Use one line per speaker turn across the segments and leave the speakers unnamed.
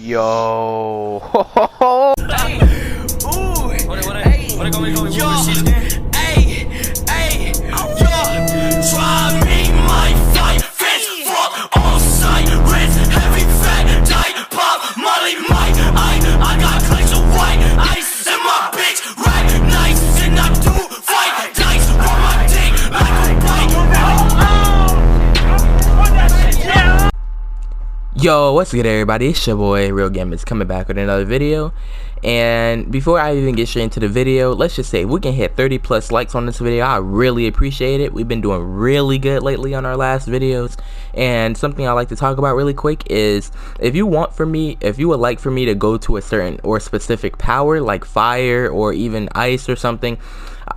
Yo. Ho, ho, ho.
Hey. Ooh. Hey. Hey. Yo. Try me, my fight. Fist from all sides. Heavy fat. Diet pop. Molly, Mike. I got clicks of white. Ice in my bitch. Right. Nice. And I do fight. Dice on my dick. Like a bike.
Yo, what's good everybody, it's your boy Real Gamers coming back with another video. And before I even get straight into the video, let's just say if we can hit 30+ likes on this video, I really appreciate it. We've been doing really good lately on our last videos. And something I like to talk about really quick is if you would like for me to go to a certain or specific power like fire or even ice or something,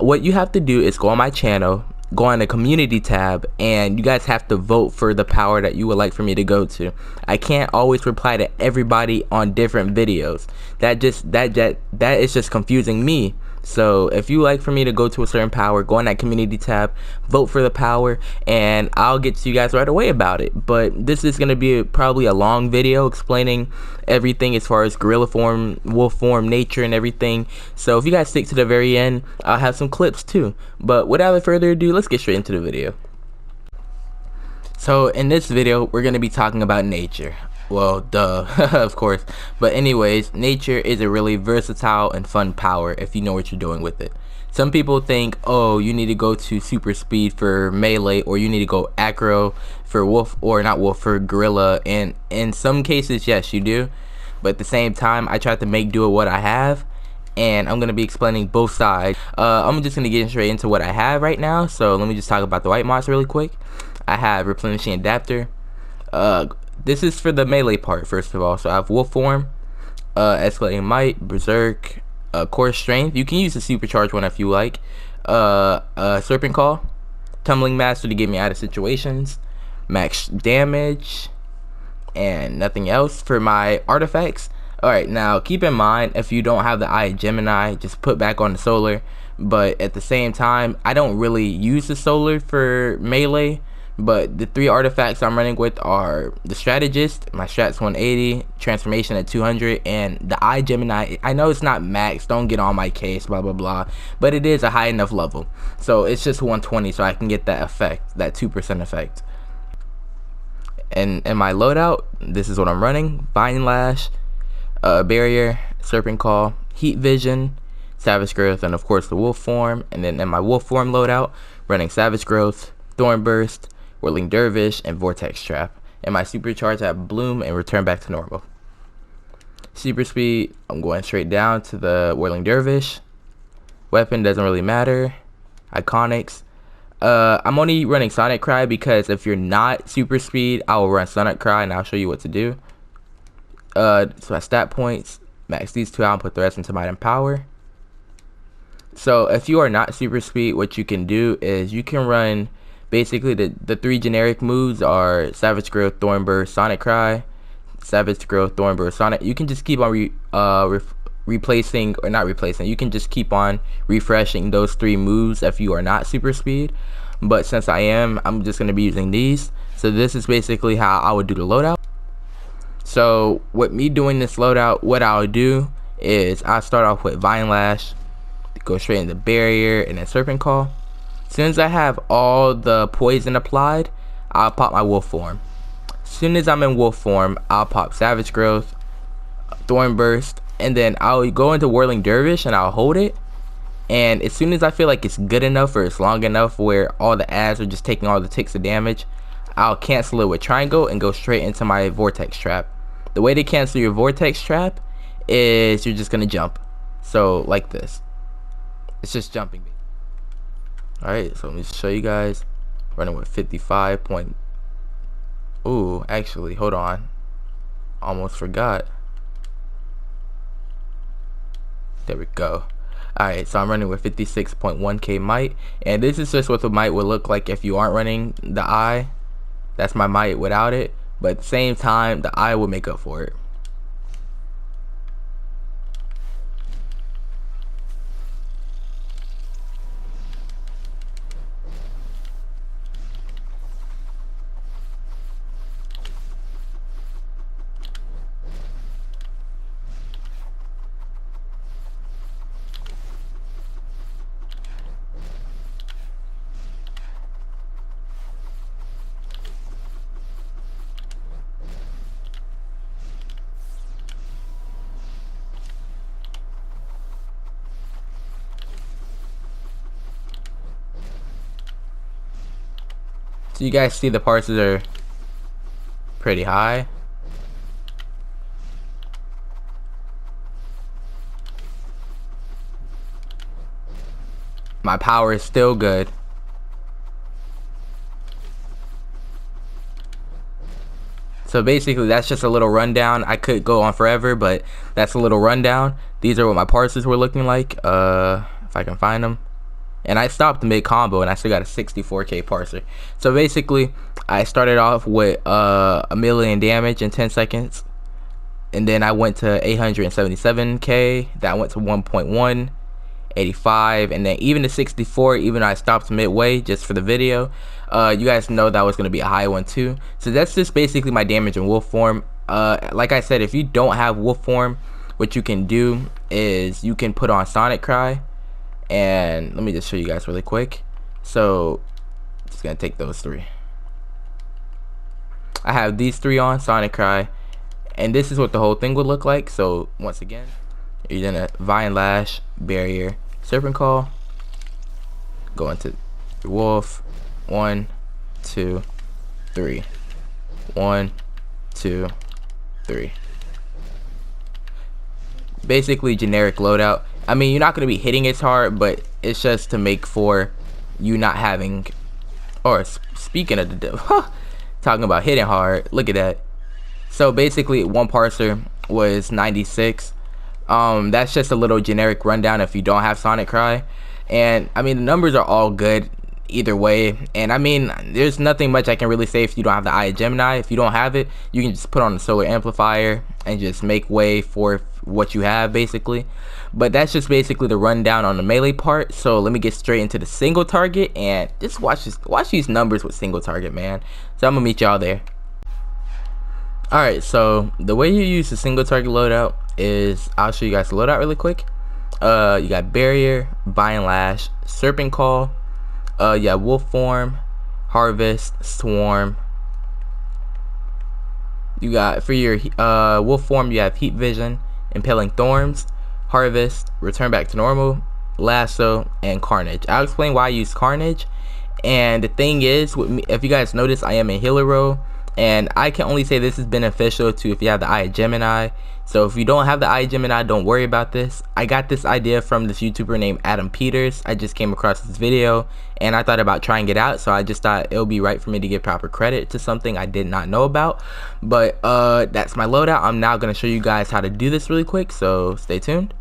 what you have to do is go on my channel, go on the community tab, and you guys have to vote for the power that you would like for me to go to. I can't always reply to everybody on different videos. That is just confusing me. So if you like for me to go to a certain power, go on that community tab, vote for the power, and I'll get to you guys right away about it. But this is going to be probably a long video explaining everything as far as gorilla form, wolf form, nature, and everything. So if you guys stick to the very end, I'll have some clips too. But without further ado, let's get straight into the video. So in this video, we're going to be talking about nature. Well, duh, of course. But anyways, nature is a really versatile and fun power if you know what you're doing with it. Some people think, oh, you need to go to super speed for melee, or you need to go acro for wolf, or not wolf, for gorilla. And in some cases, yes, you do. But at the same time, I tried to make do with what I have, and I'm going to be explaining both sides. I'm just going to get straight into what I have right now. So let me just talk about the white mods really quick. I have replenishing adapter. This is for the melee part, first of all. So I have wolf form, escalating might, berserk, core strength. You can use the supercharged one if you like. Serpent call, tumbling master to get me out of situations, max damage, and nothing else for my artifacts. Alright, now keep in mind, if you don't have the Eye of Gemini, just put back on the solar. But at the same time, I don't really use the solar for melee. But the 3 artifacts I'm running with are the strategist, my strats 180, transformation at 200, and the Eye Gemini. I know it's not max, don't get on my case, blah blah blah, but it is a high enough level, so it's just 120, so I can get that effect, that 2% effect. And in my loadout, this is what I'm running: Vine Lash, barrier, serpent call, heat vision, savage growth, and of course the wolf form. And then in my wolf form loadout, running savage growth, thorn burst, whirling dervish, and vortex trap. And my supercharge, I have bloom and return back to normal. Super speed, I'm going straight down to the whirling dervish. Weapon doesn't really matter. Iconics, I'm only running sonic cry because if you're not super speed, I will run sonic cry and I'll show you what to do. So my stat points, max these 2 out and put the rest into might and power. So if you are not super speed, what you can do is you can run basically the 3 generic moves are savage growth, thorn burst, sonic cry. Savage growth, thorn burst, sonic. You can just keep on replacing, or not replacing, you can just keep on refreshing those 3 moves if you are not super speed. But since I am, I'm just going to be using these. So this is basically how I would do the loadout. So with me doing this loadout, what I'll do is I'll start off with Vine Lash, go straight into barrier, and then serpent call. As soon as I have all the poison applied, I'll pop my wolf form. As soon as I'm in wolf form, I'll pop savage growth, thorn burst, and then I'll go into whirling dervish and I'll hold it. And as soon as I feel like it's good enough or it's long enough where all the ads are just taking all the ticks of damage, I'll cancel it with triangle and go straight into my vortex trap. The way to cancel your vortex trap is you're just gonna jump. So like this. It's just jumping. Alright, so let me show you guys. Running with 55 point. Ooh, actually, hold on. Almost forgot. There we go. Alright, so I'm running with 56.1k might. And this is just what the might would look like if you aren't running the eye. That's my might without it. But at the same time, the eye will make up for it. So you guys see the parsers are pretty high. My power is still good. So basically that's just a little rundown. I could go on forever, but that's a little rundown. These are what my parsers were looking like, if I can find them. And I stopped mid combo and I still got a 64k parser. So basically I started off with 1,000,000 damage in 10 seconds, and then I went to 877k. That went to 1.1, 85, and then even to 64, even though I stopped midway just for the video. You guys know that was going to be a high one too. So that's just basically my damage in wolf form. Like I said, if you don't have wolf form, what you can do is you can put on Sonic Cry. And let me just show you guys really quick. So just gonna take those three. I have these three on, Sonic Cry, and this is what the whole thing would look like. So once again, you're gonna Vine Lash, Barrier, Serpent Call, go into your wolf. 1, 2, 3. 1, 2, 3. Basically generic loadout. I mean, you're not going to be hitting as hard, but it's just to make for you not having, or speaking of the devil, talking about hitting hard, look at that. So basically one parser was 96. That's just a little generic rundown if you don't have Sonic Cry. And I mean, the numbers are all good either way, and I mean, there's nothing much I can really say if you don't have the Eye of Gemini. If you don't have it, you can just put on the solar amplifier and just make way for what you have basically. But that's just basically the rundown on the melee part. So let me get straight into the single target and just watch these numbers with single target, man. So I'm gonna meet y'all there. Alright, so the way you use the single target loadout is, I'll show you guys the loadout really quick. You got Barrier, Vine Lash, Serpent Call, you have Wolf Form, Harvest, Swarm. You got, for your Wolf Form, you have Heat Vision, Impaling Thorns, Harvest, Return Back to Normal, Lasso, and Carnage. I'll explain why I use Carnage. And the thing is, with me, if you guys notice, I am in healer role, and I can only say this is beneficial to if you have the Eye of Gemini. So if you don't have the Eye of Gemini, don't worry about this. I got this idea from this YouTuber named Adam Peters. I just came across this video and I thought about trying it out, so I just thought it would be right for me to give proper credit to something I did not know about. But that's my loadout. I'm now going to show you guys how to do this really quick, so stay tuned.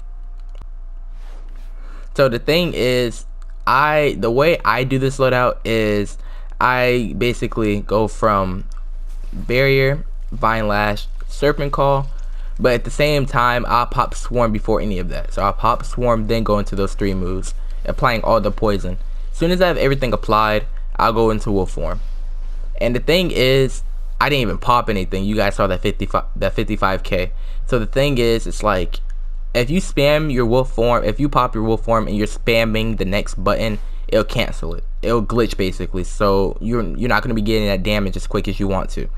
So the thing is, the way I do this loadout is I basically go from Barrier, Vine Lash, Serpent Call, but at the same time I'll pop Swarm before any of that. So I'll pop Swarm, then go into those 3 moves, applying all the poison. As soon as I have everything applied, I'll go into Wolf Form. And the thing is, I didn't even pop anything. You guys saw that 55k. So the thing is, it's like, if you spam your Wolf Form, if you pop your Wolf Form and you're spamming the next button, it'll cancel it. It'll glitch basically. So you're not going to be getting that damage as quick as you want to.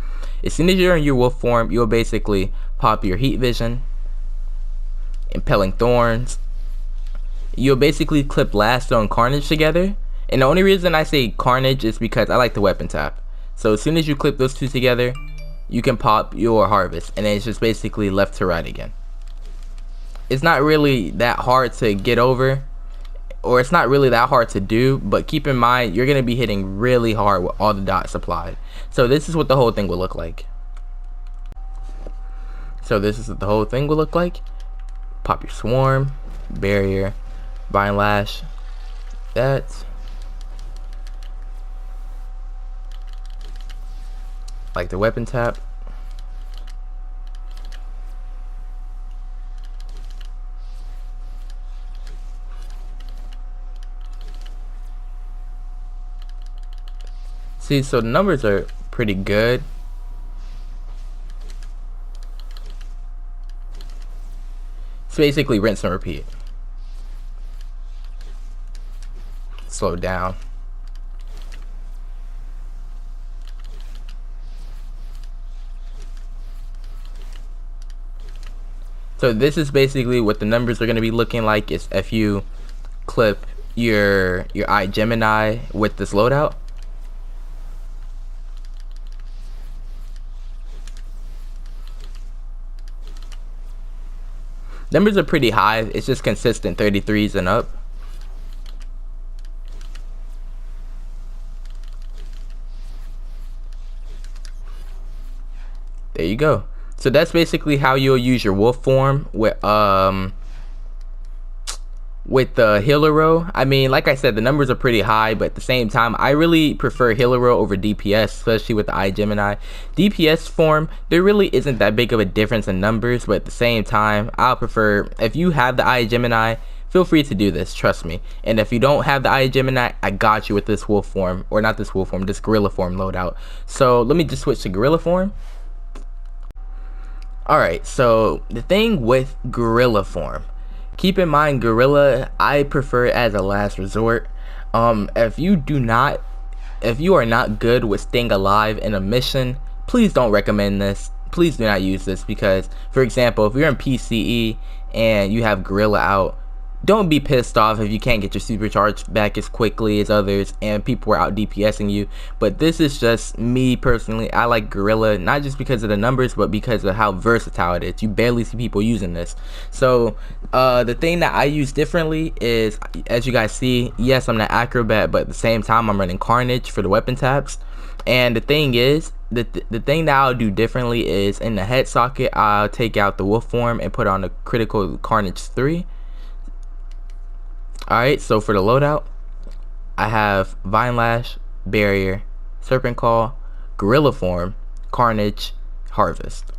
As soon as you're in your Wolf Form, you'll basically pop your Heat Vision, Impaling Thorns. You'll basically clip Lasso and Carnage together. And the only reason I say Carnage is because I like the weapon tap. So as soon as you clip those two together, you can pop your Harvest, and then it's just basically left to right again. It's not really that hard to get over, or it's not really that hard to do, but keep in mind you're going to be hitting really hard with all the dots applied. So this is what the whole thing will look like. Pop your Swarm, Barrier, Vine Lash, that. Like the weapon tap. See, so the numbers are pretty good. It's basically rinse and repeat. Slow down. So this is basically what the numbers are going to be looking like is if you clip your Eye Gemini with this loadout. Numbers are pretty high. It's just consistent 33s and up. There you go. So that's basically how you'll use your wolf form with the healer row. I mean, like I said, the numbers are pretty high, but at the same time, I really prefer healer row over DPS, especially with the iGemini. DPS form, there really isn't that big of a difference in numbers, but at the same time, I'll prefer, if you have the iGemini, feel free to do this, trust me. And if you don't have the iGemini, I got you with this wolf form, or not this wolf form, this gorilla form loadout. So let me just switch to gorilla form. Alright, so the thing with gorilla form, keep in mind, gorilla, I prefer it as a last resort. If you are not good with staying alive in a mission, please don't recommend this. Please do not use this, because, for example, if you're in PCE and you have gorilla out, don't be pissed off if you can't get your supercharge back as quickly as others and people are out DPSing you. But this is just me personally. I like gorilla, not just because of the numbers, but because of how versatile it is. You barely see people using this. So the thing that I use differently is, as you guys see, yes, I'm an acrobat, but at the same time I'm running carnage for the weapon taps. And the thing is, the thing that I'll do differently is, in the head socket, I'll take out the wolf form and put on the critical carnage 3. Alright, so for the loadout, I have Vine Lash, Barrier, Serpent Claw, Gorilla Form, Carnage, Harvest.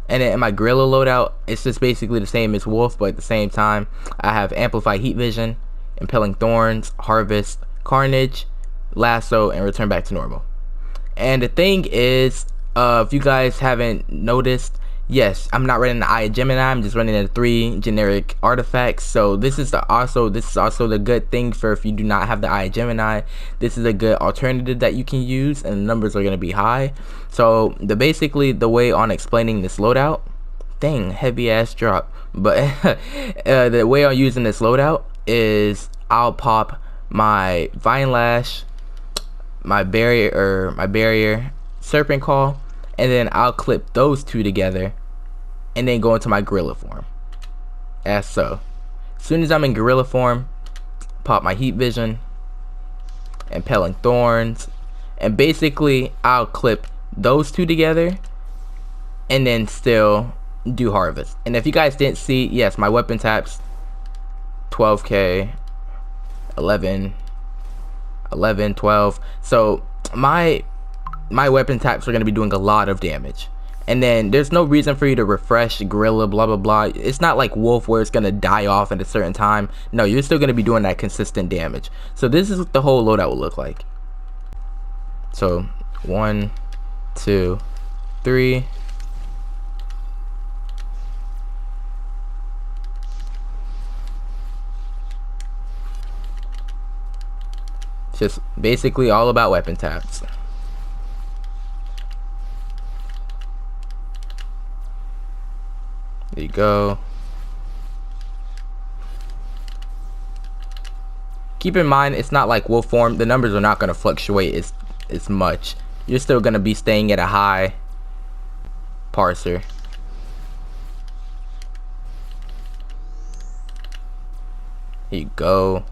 And then in my Gorilla loadout, it's just basically the same as Wolf, but at the same time, I have Amplified Heat Vision, Impelling Thorns, Harvest, Carnage, Lasso, and Return Back to Normal. And the thing is, if you guys haven't noticed, yes, I'm not running the iGemini, I'm just running the 3 generic artifacts. So this is also the good thing for if you do not have the iGemini. This is a good alternative that you can use, and the numbers are going to be high. So basically the way on explaining this loadout, dang, heavy ass drop, but the way on using this loadout is, I'll pop my Vine Lash, my barrier, Serpent Claw, and then I'll clip those two together and then go into my gorilla form, as so. As soon as I'm in gorilla form, pop my heat vision, Impelling Thorns, and basically I'll clip those two together and then still do harvest. And if you guys didn't see, yes, my weapon taps 12k, 11, 12. So my weapon taps are going to be doing a lot of damage, and then there's no reason for you to refresh gorilla blah blah blah. It's not like wolf where it's going to die off at a certain time. No, you're still going to be doing that consistent damage. So this is what the whole loadout will look like. So 1 2 3, just basically all about weapon taps. There you go. Keep in mind, it's not like wolf form. The numbers are not going to fluctuate as much. You're still going to be staying at a high parser. Here you go.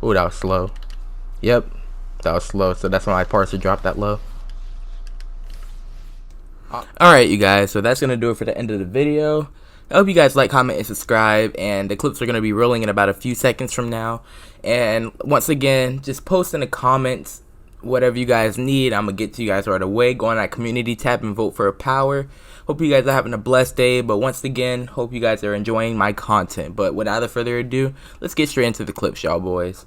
Oh, that was slow. Yep, that was slow. So that's why my parser dropped that low. Alright, you guys, so that's gonna do it for the end of the video. I hope you guys like, comment, and subscribe, and the clips are gonna be rolling in about a few seconds from now. And once again, just post in the comments whatever you guys need. I'm gonna get to you guys right away. Go on that community tab and vote for a power. Hope you guys are having a blessed day, but once again, hope you guys are enjoying my content. But without further ado, let's get straight into the clips, y'all boys.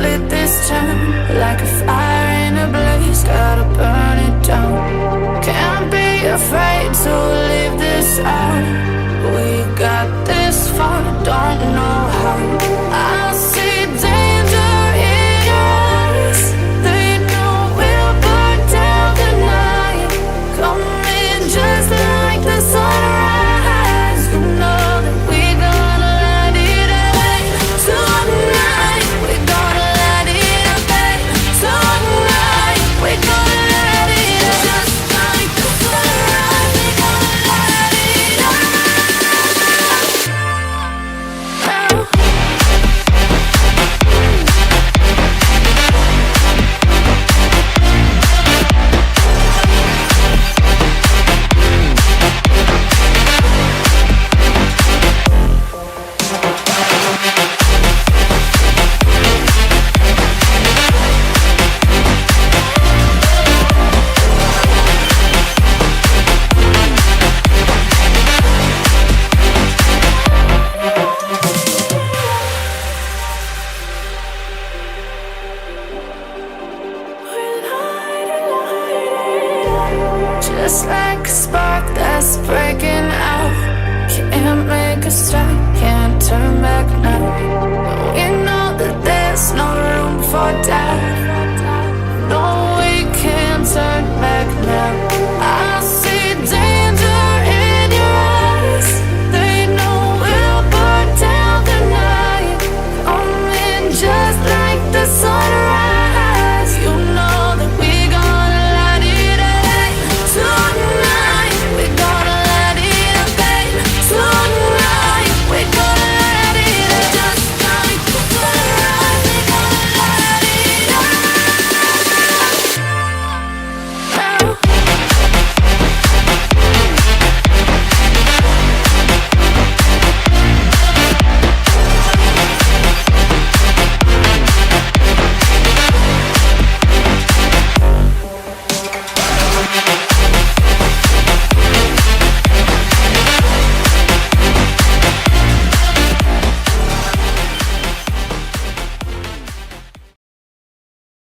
lit this town like a fire in a blaze, gotta burn it down. Can't be afraid to leave this out. We got this far, don't know how. I see danger in us. They know we'll burn down the night. Coming just like the sunrise. You know that we gonna light it up tonight. We gonna light it up tonight. We gonna light it up just like the sunrise. We gonna light it up. Just like a spark that's breaking out. Can't make a stop, can't turn back now.